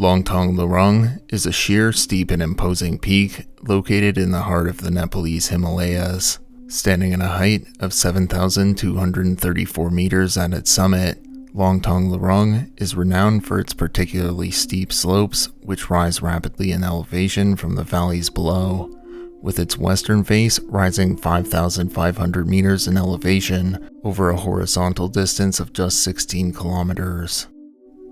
Langtang Lirung is a sheer, steep, and imposing peak located in the heart of the Nepalese Himalayas. Standing at a height of 7,234 meters at its summit, Langtang Lirung is renowned for its particularly steep slopes, which rise rapidly in elevation from the valleys below, with its western face rising 5,500 meters in elevation over a horizontal distance of just 16 kilometers.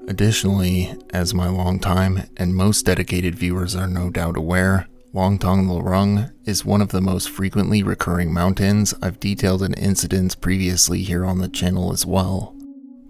Additionally, as my longtime and most dedicated viewers are no doubt aware, Langtang Lirung is one of the most frequently recurring mountains I've detailed in incidents previously here on the channel as well.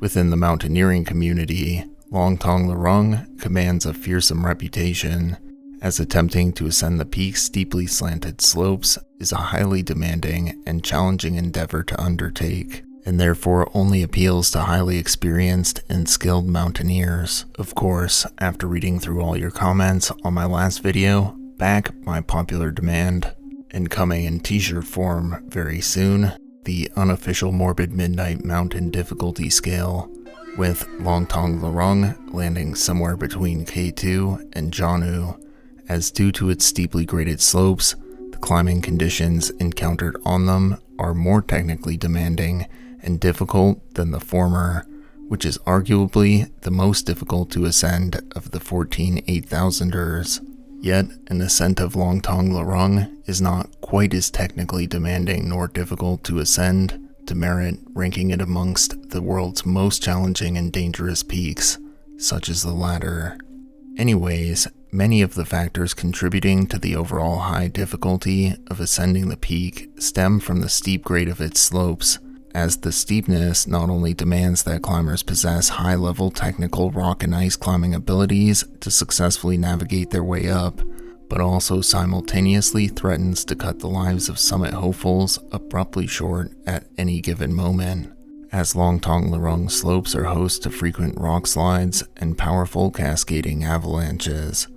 Within the mountaineering community, Langtang Lirung commands a fearsome reputation, as attempting to ascend the peak's steeply slanted slopes is a highly demanding and challenging endeavor to undertake, and therefore only appeals to highly experienced and skilled mountaineers. Of course, after reading through all your comments on my last video, back by popular demand, and coming in t-shirt form very soon, the unofficial Morbid Midnight Mountain difficulty scale, with Langtang Lirung landing somewhere between K2 and Janu, as due to its steeply graded slopes, the climbing conditions encountered on them are more technically demanding and difficult than the former, which is arguably the most difficult to ascend of the 14 8,000ers. Yet, an ascent of Langtang Lirung is not quite as technically demanding nor difficult to ascend to merit ranking it amongst the world's most challenging and dangerous peaks, such as the latter. Anyways, many of the factors contributing to the overall high difficulty of ascending the peak stem from the steep grade of its slopes, as the steepness not only demands that climbers possess high-level technical rock and ice climbing abilities to successfully navigate their way up, but also simultaneously threatens to cut the lives of summit hopefuls abruptly short at any given moment, as Langtang Lirung slopes are host to frequent rock slides and powerful cascading avalanches,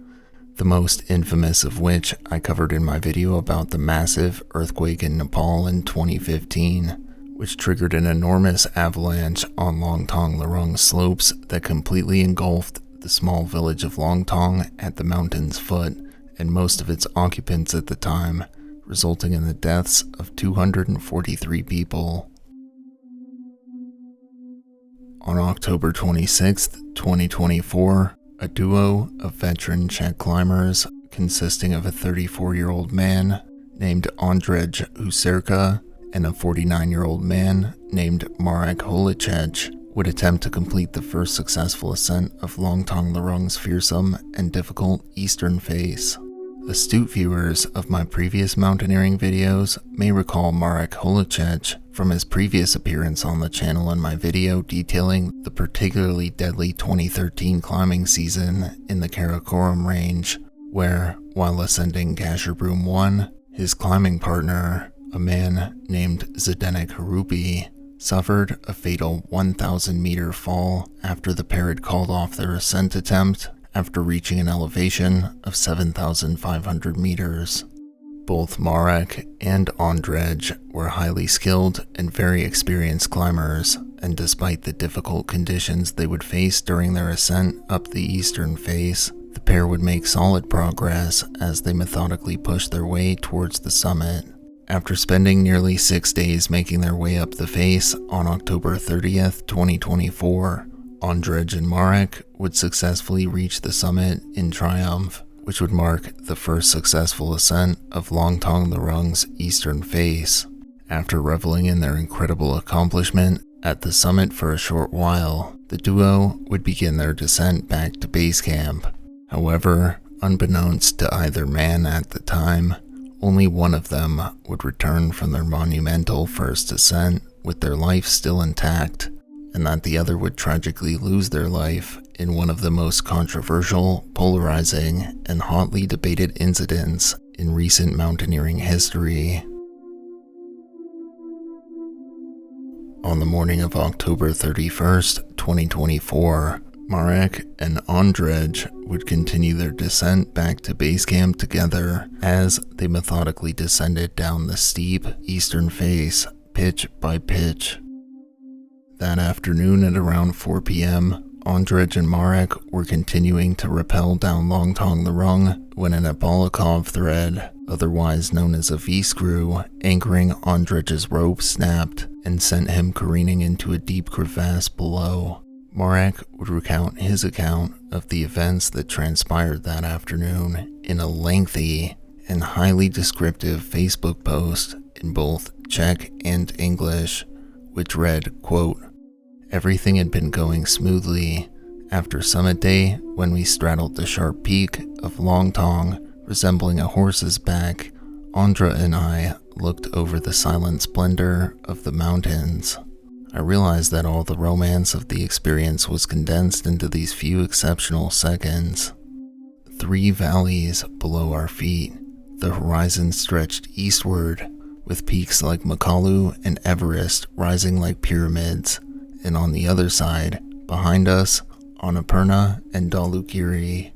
the most infamous of which I covered in my video about the massive earthquake in Nepal in 2015. Which triggered an enormous avalanche on Langtang Lirung slopes that completely engulfed the small village of Langtang at the mountain's foot and most of its occupants at the time, resulting in the deaths of 243 people. On October 26, 2024, a duo of veteran Czech climbers consisting of a 34-year-old man named Ondřej Userka and a 49-year-old man named Marek Holicek would attempt to complete the first successful ascent of Langtang Lirung's fearsome and difficult eastern face. Astute viewers of my previous mountaineering videos may recall Marek Holicek from his previous appearance on the channel in my video detailing the particularly deadly 2013 climbing season in the Karakoram range, where, while ascending Gasherbrum 1, his climbing partner, a man named Zdenek Harupi, suffered a fatal 1,000-meter fall after the pair had called off their ascent attempt after reaching an elevation of 7,500 meters. Both Marek and Ondřej were highly skilled and very experienced climbers, and despite the difficult conditions they would face during their ascent up the eastern face, the pair would make solid progress as they methodically pushed their way towards the summit. After spending nearly 6 days making their way up the face on October 30th, 2024, Ondřej and Marek would successfully reach the summit in triumph, which would mark the first successful ascent of Langtang Lirung's eastern face. After reveling in their incredible accomplishment at the summit for a short while, the duo would begin their descent back to base camp. However, unbeknownst to either man at the time, only one of them would return from their monumental first ascent with their life still intact, and that the other would tragically lose their life in one of the most controversial, polarizing, and hotly debated incidents in recent mountaineering history. On the morning of October 31st, 2024, Marek and Ondřej would continue their descent back to base camp together as they methodically descended down the steep eastern face, pitch by pitch. That afternoon at around 4 p.m., Ondrej and Marek were continuing to rappel down Langtang Lirung when an Abalakov thread, otherwise known as a V-screw, anchoring Ondrej's rope snapped and sent him careening into a deep crevasse below. Marek would recount his account of the events that transpired that afternoon in a lengthy and highly descriptive Facebook post in both Czech and English, which read, quote, "Everything had been going smoothly. After summit day, when we straddled the sharp peak of Langtang, resembling a horse's back, Ondra and I looked over the silent splendor of the mountains. I realized that all the romance of the experience was condensed into these few exceptional seconds. 3 valleys below our feet, the horizon stretched eastward, with peaks like Makalu and Everest rising like pyramids, and on the other side, behind us, Annapurna and Dhaulagiri.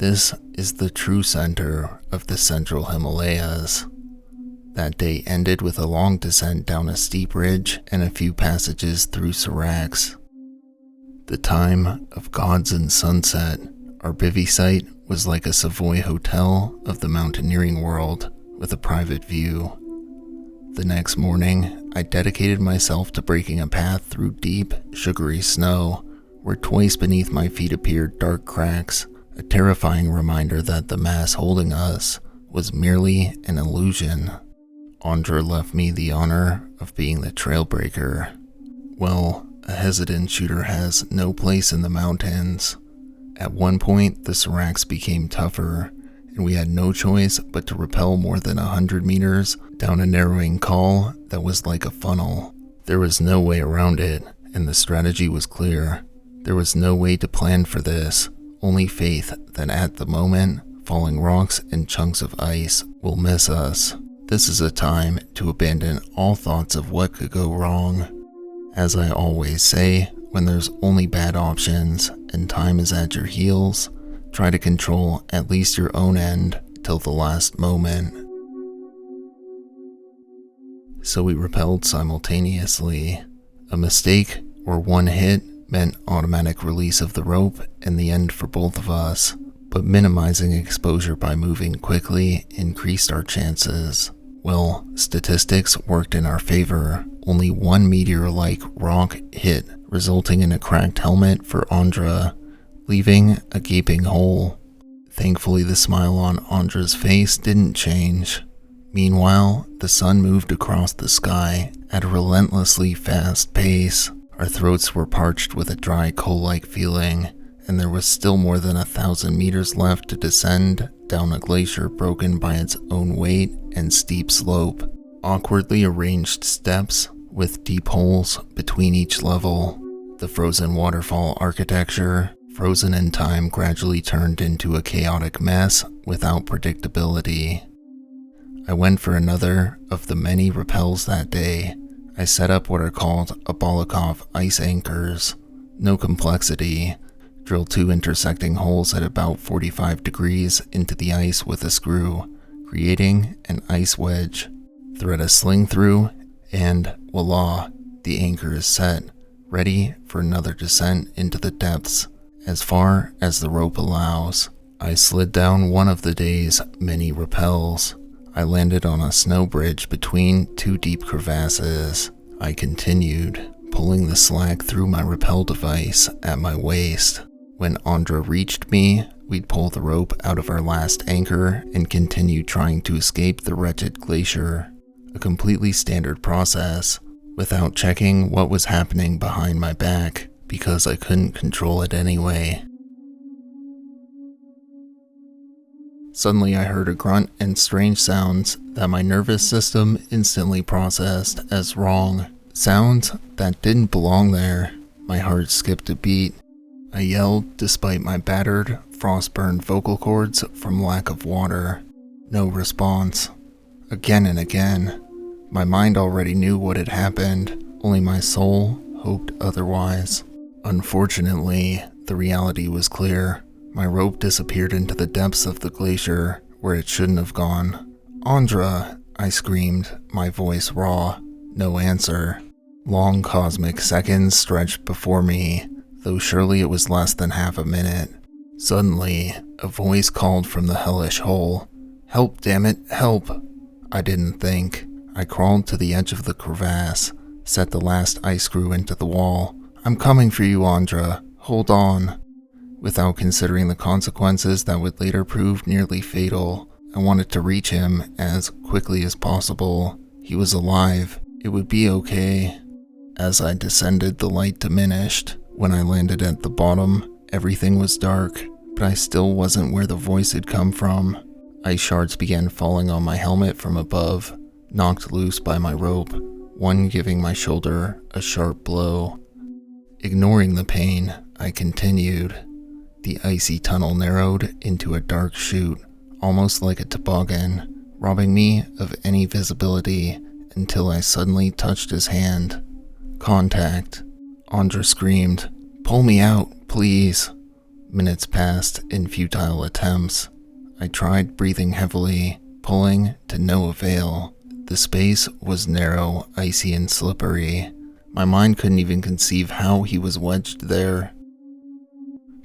This is the true center of the Central Himalayas." That day ended with a long descent down a steep ridge and a few passages through seracs. The time of gods and sunset, our bivy site was like a Savoy hotel of the mountaineering world with a private view. The next morning, I dedicated myself to breaking a path through deep, sugary snow, where twice beneath my feet appeared dark cracks, a terrifying reminder that the mass holding us was merely an illusion. Ondra left me the honor of being the trailbreaker. Well, a hesitant shooter has no place in the mountains. At one point, the seracs became tougher, and we had no choice but to rappel more than 100 meters down a narrowing col that was like a funnel. There was no way around it, and the strategy was clear. There was no way to plan for this, only faith that at the moment, falling rocks and chunks of ice will miss us. This is a time to abandon all thoughts of what could go wrong. As I always say, when there's only bad options and time is at your heels, try to control at least your own end till the last moment. So we rappelled simultaneously. A mistake or one hit meant automatic release of the rope and the end for both of us, but minimizing exposure by moving quickly increased our chances. Well, statistics worked in our favor. Only one meteor-like rock hit, resulting in a cracked helmet for Ondra, leaving a gaping hole. Thankfully, the smile on Ondra's face didn't change. Meanwhile, the sun moved across the sky at a relentlessly fast pace. Our throats were parched with a dry coal-like feeling, and there was still more than 1,000 meters left to descend down a glacier broken by its own weight and steep slope. Awkwardly arranged steps with deep holes between each level. The frozen waterfall architecture, frozen in time, gradually turned into a chaotic mess without predictability. I went for another of the many rappels that day. I set up what are called Abalakov ice anchors. No complexity. Drill 2 intersecting holes at about 45 degrees into the ice with a screw, creating an ice wedge. Thread a sling through, and voila, the anchor is set, ready for another descent into the depths, as far as the rope allows. I slid down one of the day's many rappels. I landed on a snow bridge between 2 deep crevasses. I continued, pulling the slack through my rappel device at my waist. When Ondra reached me, we'd pull the rope out of our last anchor and continue trying to escape the wretched glacier. A completely standard process, without checking what was happening behind my back, because I couldn't control it anyway. Suddenly I heard a grunt and strange sounds that my nervous system instantly processed as wrong. Sounds that didn't belong there. My heart skipped a beat. I yelled despite my battered, frost-burned vocal cords from lack of water. No response. Again and again. My mind already knew what had happened, only my soul hoped otherwise. Unfortunately, the reality was clear. My rope disappeared into the depths of the glacier, where it shouldn't have gone. "Ondra!" I screamed, my voice raw. No answer. Long cosmic seconds stretched before me. though surely it was less than half a minute. Suddenly, a voice called from the hellish hole. "Help, damn it, help!" I didn't think. I crawled to the edge of the crevasse, set the last ice screw into the wall. "I'm coming for you, Andra. Hold on." Without considering the consequences that would later prove nearly fatal, I wanted to reach him as quickly as possible. He was alive. It would be okay. As I descended, the light diminished. When I landed at the bottom, everything was dark, but I still wasn't where the voice had come from. Ice shards began falling on my helmet from above, knocked loose by my rope, one giving my shoulder a sharp blow. Ignoring the pain, I continued. The icy tunnel narrowed into a dark chute, almost like a toboggan, robbing me of any visibility until I suddenly touched his hand. Contact. Andra screamed, "Pull me out, please." Minutes passed in futile attempts. I tried breathing heavily, pulling to no avail. The space was narrow, icy, and slippery. My mind couldn't even conceive how he was wedged there.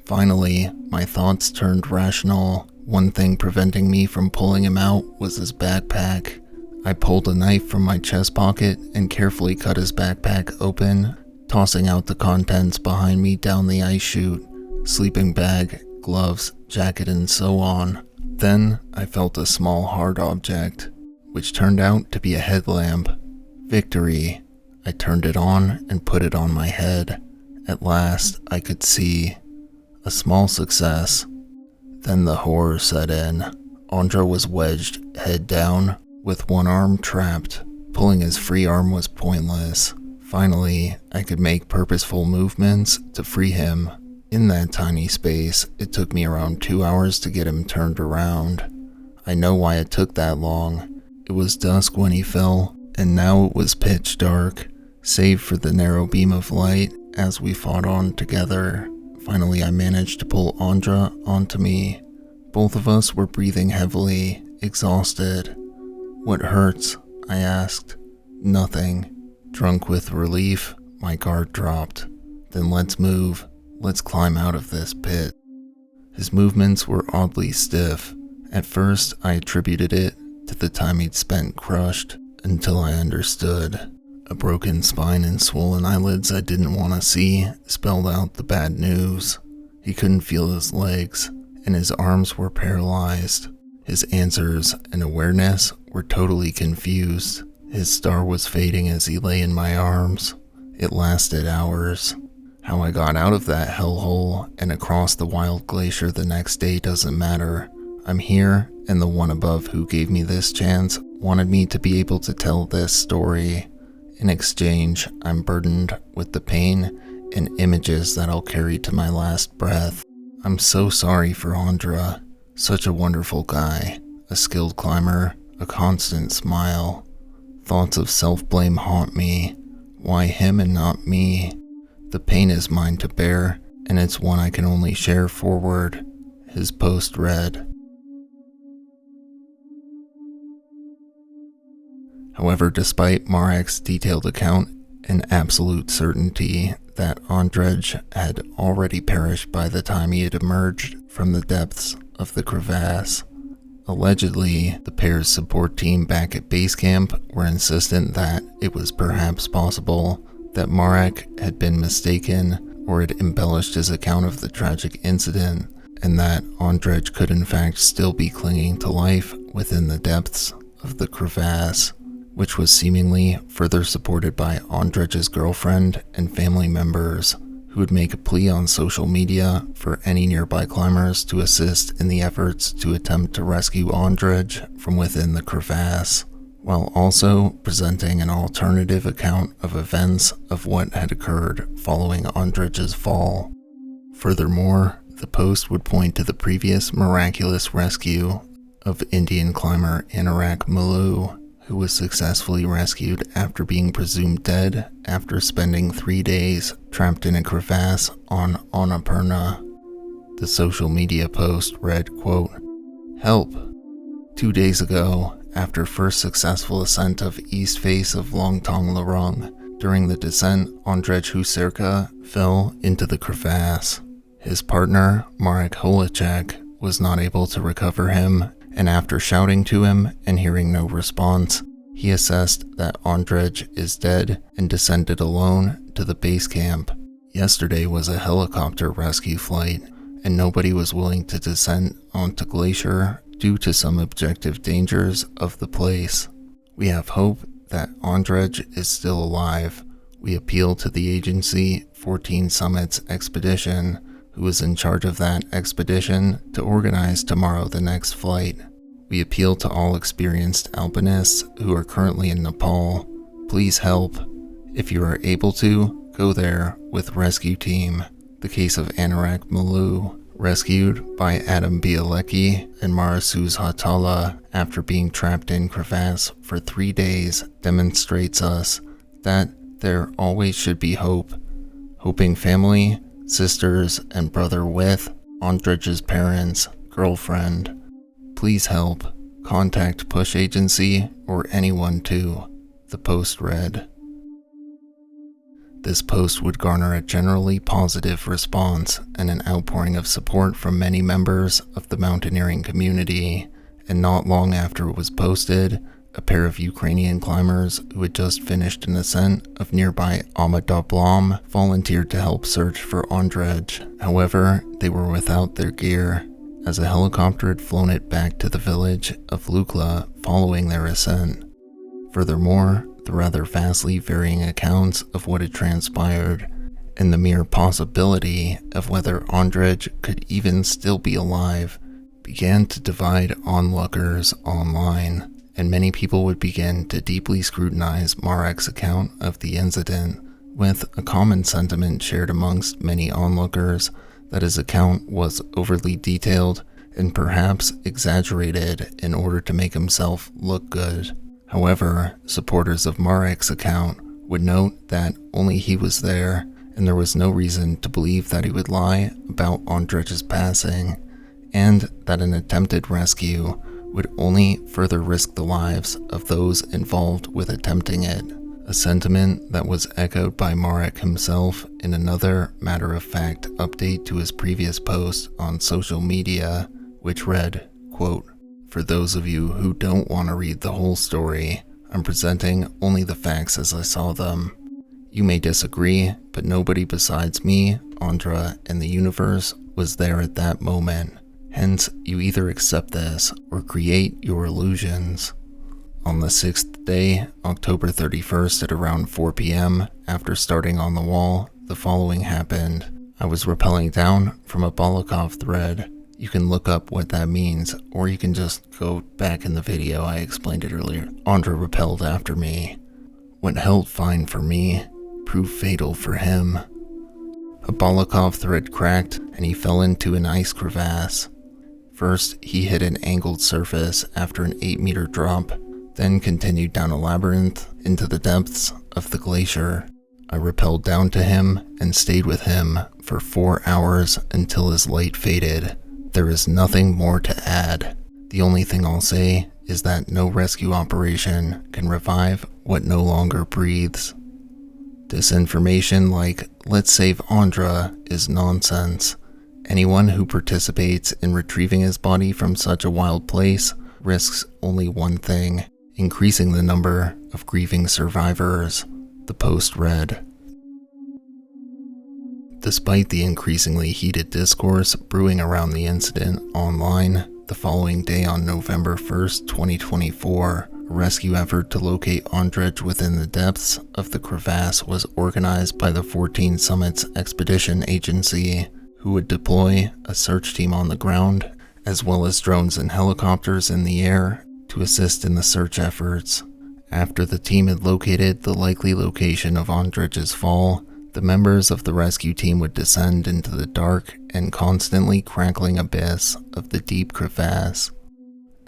Finally, my thoughts turned rational. One thing preventing me from pulling him out was his backpack. I pulled a knife from my chest pocket and carefully cut his backpack open, tossing out the contents behind me down the ice chute: sleeping bag, gloves, jacket, and so on. Then I felt a small hard object, which turned out to be a headlamp. Victory. I turned it on and put it on my head. At last, I could see. A small success. Then the horror set in. Andra was wedged, head down, with one arm trapped. Pulling his free arm was pointless. Finally, I could make purposeful movements to free him. In that tiny space, it took me around 2 hours to get him turned around. I know why it took that long. It was dusk when he fell, and now it was pitch dark, save for the narrow beam of light as we fought on together. Finally, I managed to pull Andra onto me. Both of us were breathing heavily, exhausted. "What hurts?" I asked. "Nothing." Drunk with relief, my guard dropped. "Then let's move. Let's climb out of this pit." His movements were oddly stiff. At first, I attributed it to the time he'd spent crushed, until I understood. A broken spine and swollen eyelids I didn't want to see spelled out the bad news. He couldn't feel his legs, and his arms were paralyzed. His answers and awareness were totally confused. His star was fading as he lay in my arms. It lasted hours. How I got out of that hellhole and across the wild glacier the next day doesn't matter. I'm here, and the one above who gave me this chance wanted me to be able to tell this story. In exchange, I'm burdened with the pain and images that I'll carry to my last breath. I'm so sorry for Andra. Such a wonderful guy, a skilled climber, a constant smile. Thoughts of self-blame haunt me. Why him and not me? The pain is mine to bear, and it's one I can only share forward. His post read. However, despite Marek's detailed account and absolute certainty that Andrej had already perished by the time he had emerged from the depths of the crevasse, allegedly, the pair's support team back at base camp were insistent that it was perhaps possible that Marek had been mistaken or had embellished his account of the tragic incident, and that Andrej could in fact still be clinging to life within the depths of the crevasse, which was seemingly further supported by Andrej's girlfriend and family members, who would make a plea on social media for any nearby climbers to assist in the efforts to attempt to rescue Andrej from within the crevasse, while also presenting an alternative account of events of what had occurred following Andrej's fall. Furthermore, the post would point to the previous miraculous rescue of Indian climber Anorak Malu, who was successfully rescued after being presumed dead after spending 3 days trapped in a crevasse on Annapurna. The social media post read, quote, "Help! 2 days ago, after first successful ascent of east face of Langtang Lirung, During the descent, Andrzej Huserka fell into the crevasse. His partner, Marek Holacek, was not able to recover him, and after shouting to him and hearing no response, he assessed that Andrzej is dead and descended alone to the base camp. Yesterday was a helicopter rescue flight, and nobody was willing to descend onto Glacier due to some objective dangers of the place. We have hope that Andrzej is still alive. We appeal to the agency 14 Summits Expedition, who is in charge of that expedition, to organize tomorrow the next flight. We appeal to all experienced alpinists who are currently in Nepal. Please help. If you are able to, go there with rescue team. The case of Anurag Malu, rescued by Adam Bielecki and Marasuz Hatala after being trapped in crevasse for 3 days, demonstrates us that there always should be hope. Hoping family, sisters, and brother with Andrzej's parents, girlfriend. Please help. Contact Push Agency or anyone too. The post read. This post would garner a generally positive response and an outpouring of support from many members of the mountaineering community, and not long after it was posted, a pair of Ukrainian climbers who had just finished an ascent of nearby Amadoblam volunteered to help search for Andrzej. However, they were without their gear, as a helicopter had flown it back to the village of Lukla following their ascent. Furthermore, the rather vastly varying accounts of what had transpired, and the mere possibility of whether Andrzej could even still be alive, began to divide onlookers online, and many people would begin to deeply scrutinize Marek's account of the incident, with a common sentiment shared amongst many onlookers that his account was overly detailed and perhaps exaggerated in order to make himself look good. However, supporters of Marek's account would note that only he was there, and there was no reason to believe that he would lie about Andrzej's passing, and that an attempted rescue would only further risk the lives of those involved with attempting it, a sentiment that was echoed by Marek himself in another matter-of-fact update to his previous post on social media, which read, quote, "For those of you who don't want to read the whole story, I'm presenting only the facts as I saw them. You may disagree, but nobody besides me, Andra, and the universe was there at that moment. Hence, you either accept this or create your illusions." On the 6th day, October 31st at around 4 p.m., after starting on the wall, the following happened. I was rappelling down from a Balakov thread. You can look up what that means, or you can just go back in the video, I explained it earlier. Andra rappelled after me. What held fine for me proved fatal for him. A Balakov thread cracked, and he fell into an ice crevasse. First, he hit an angled surface after an 8-meter drop, then continued down a labyrinth into the depths of the glacier. I rappelled down to him and stayed with him for 4 hours until his light faded. There is nothing more to add. The only thing I'll say is that no rescue operation can revive what no longer breathes. Disinformation like, "let's save Andra," is nonsense. Anyone who participates in retrieving his body from such a wild place risks only one thing: increasing the number of grieving survivors, the post read. Despite the increasingly heated discourse brewing around the incident online, the following day on November 1st, 2024, a rescue effort to locate Andrzej within the depths of the crevasse was organized by the 14 Summits Expedition Agency, who would deploy a search team on the ground, as well as drones and helicopters in the air, to assist in the search efforts. After the team had located the likely location of Andrzej's fall, the members of the rescue team would descend into the dark and constantly crackling abyss of the deep crevasse.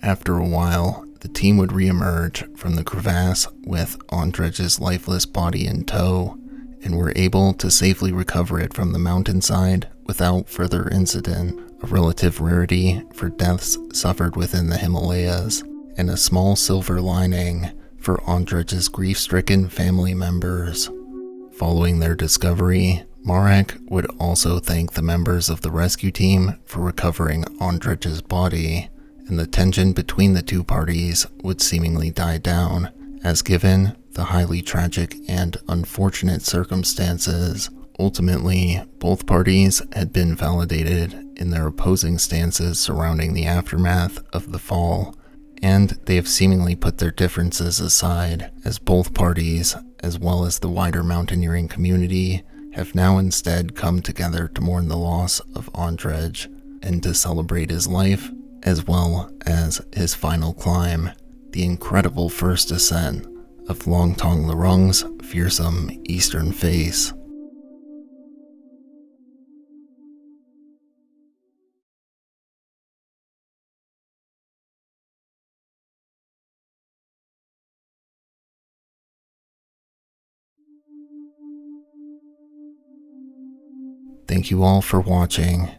After a while, the team would re-emerge from the crevasse with Andrzej's lifeless body in tow, and were able to safely recover it from the mountainside without further incident, a relative rarity for deaths suffered within the Himalayas, and a small silver lining for Andrzej's grief-stricken family members. Following their discovery, Marek would also thank the members of the rescue team for recovering Andrzej's body, and the tension between the two parties would seemingly die down, as given the highly tragic and unfortunate circumstances, ultimately both parties had been validated in their opposing stances surrounding the aftermath of the fall, and they have seemingly put their differences aside, as both parties, as well as the wider mountaineering community, have now instead come together to mourn the loss of Andrzej and to celebrate his life, as well as his final climb, the incredible first ascent of Langtang Lirung's fearsome eastern face. Thank you all for watching,